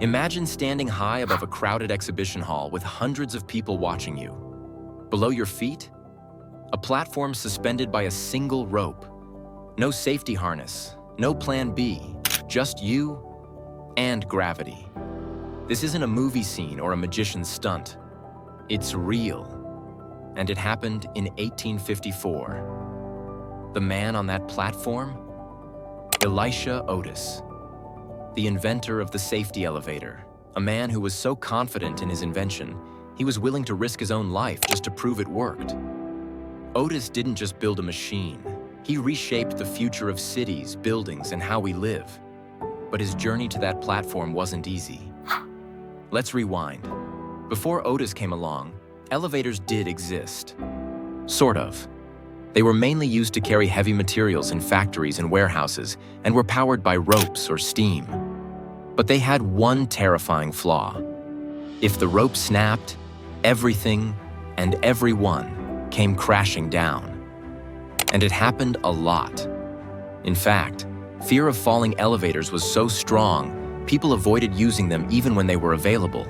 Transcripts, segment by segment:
Imagine standing high above a crowded exhibition hall with hundreds of people watching you. Below your feet, a platform suspended by a single rope. No safety harness, no plan B, just you and gravity. This isn't a movie scene or a magician's stunt. It's real. And it happened in 1854. The man on that platform? Elisha Otis, the inventor of the safety elevator, a man who was so confident in his invention, he was willing to risk his own life just to prove it worked. Otis didn't just build a machine. He reshaped the future of cities, buildings, and how we live. But his journey to that platform wasn't easy. Let's rewind. Before Otis came along, elevators did exist. Sort of. They were mainly used to carry heavy materials in factories and warehouses and were powered by ropes or steam. But they had one terrifying flaw. If the rope snapped, everything and everyone came crashing down. And it happened a lot. In fact, fear of falling elevators was so strong, people avoided using them even when they were available.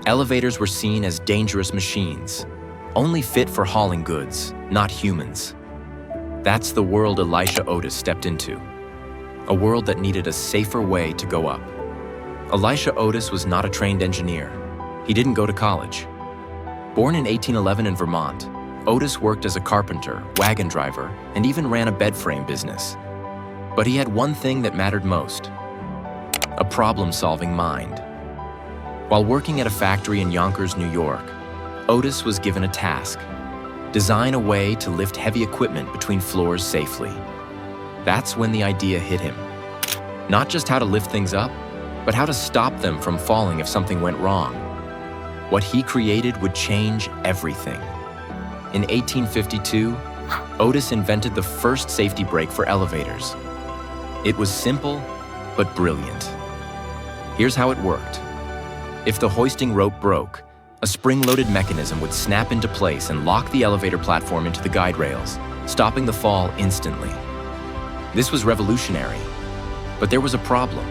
Elevators were seen as dangerous machines, only fit for hauling goods, not humans. That's the world Elisha Otis stepped into. A world that needed a safer way to go up. Elisha Otis was not a trained engineer. He didn't go to college. Born in 1811 in Vermont, Otis worked as a carpenter, wagon driver, and even ran a bed frame business. But he had one thing that mattered most: a problem-solving mind. While working at a factory in Yonkers, New York, Otis was given a task: design a way to lift heavy equipment between floors safely. That's when the idea hit him. Not just how to lift things up, but how to stop them from falling if something went wrong. What he created would change everything. In 1852, Otis invented the first safety brake for elevators. It was simple, but brilliant. Here's how it worked. If the hoisting rope broke, a spring-loaded mechanism would snap into place and lock the elevator platform into the guide rails, stopping the fall instantly. This was revolutionary, but there was a problem.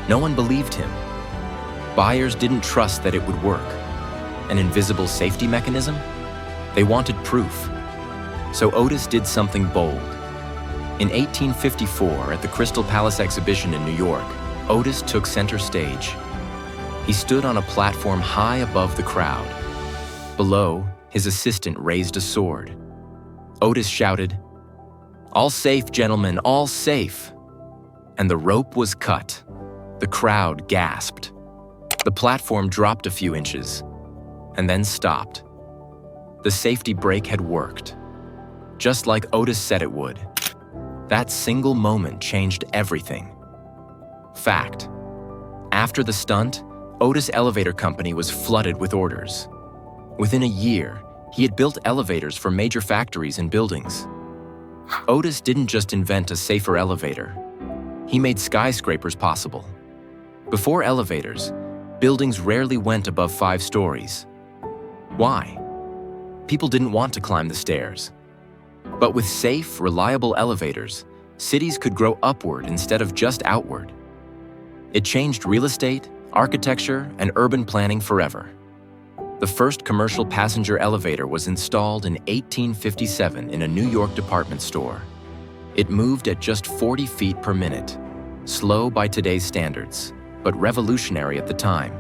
No one believed him. Buyers didn't trust that it would work. An invisible safety mechanism? They wanted proof. So Otis did something bold. In 1854, at the Crystal Palace exhibition in New York, Otis took center stage. He stood on a platform high above the crowd. Below, his assistant raised a sword. Otis shouted, "All safe, gentlemen, all safe!" And the rope was cut. The crowd gasped. The platform dropped a few inches, and then stopped. The safety brake had worked, just like Otis said it would. That single moment changed everything. Fact: after the stunt, Otis Elevator Company was flooded with orders. Within a year, he had built elevators for major factories and buildings. Otis didn't just invent a safer elevator. He made skyscrapers possible. Before elevators, buildings rarely went above 5 stories. Why? People didn't want to climb the stairs. But with safe, reliable elevators, cities could grow upward instead of just outward. It changed real estate, architecture, and urban planning forever. The first commercial passenger elevator was installed in 1857 in a New York department store. It moved at just 40 feet per minute, slow by today's standards, but revolutionary at the time.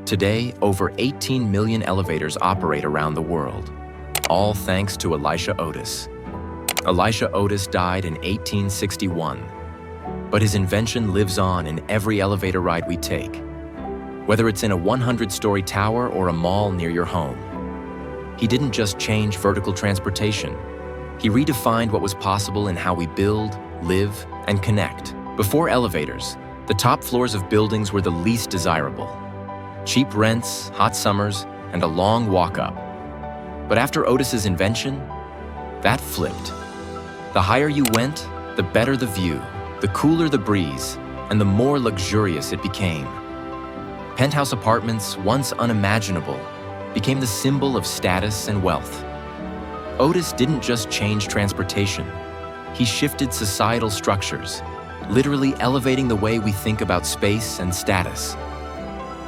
Today, over 18 million elevators operate around the world, all thanks to Elisha Otis. Elisha Otis died in 1861, but his invention lives on in every elevator ride we take, whether it's in a 100-story tower or a mall near your home. He didn't just change vertical transportation. He redefined what was possible in how we build, live, and connect. Before elevators, the top floors of buildings were the least desirable. Cheap rents, hot summers, and a long walk-up. But after Otis's invention, that flipped. The higher you went, the better the view, the cooler the breeze, and the more luxurious it became. Penthouse apartments, once unimaginable, became the symbol of status and wealth. Otis didn't just change transportation. He shifted societal structures, literally elevating the way we think about space and status.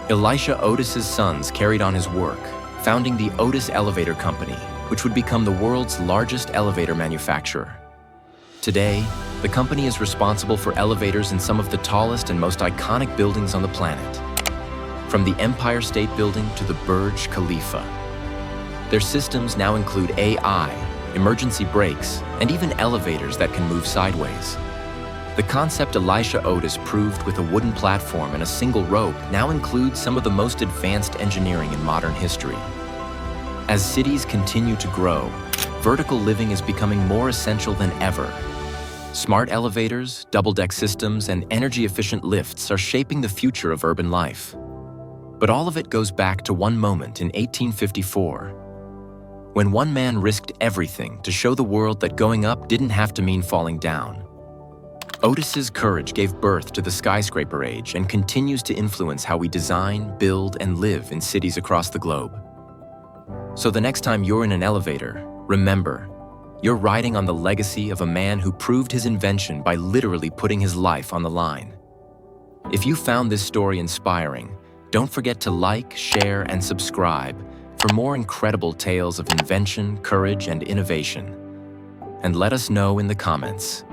Elisha Otis's sons carried on his work, founding the Otis Elevator Company, which would become the world's largest elevator manufacturer. Today, the company is responsible for elevators in some of the tallest and most iconic buildings on the planet, from the Empire State Building to the Burj Khalifa. Their systems now include AI, emergency brakes, and even elevators that can move sideways. The concept Elisha Otis proved with a wooden platform and a single rope now includes some of the most advanced engineering in modern history. As cities continue to grow, vertical living is becoming more essential than ever. Smart elevators, double-deck systems, and energy-efficient lifts are shaping the future of urban life. But all of it goes back to one moment in 1854, when one man risked everything to show the world that going up didn't have to mean falling down. Otis's courage gave birth to the skyscraper age and continues to influence how we design, build, and live in cities across the globe. So the next time you're in an elevator, remember, you're riding on the legacy of a man who proved his invention by literally putting his life on the line. If you found this story inspiring, don't forget to like, share, and subscribe for more incredible tales of invention, courage, and innovation. And let us know in the comments,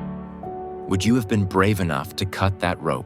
would you have been brave enough to cut that rope?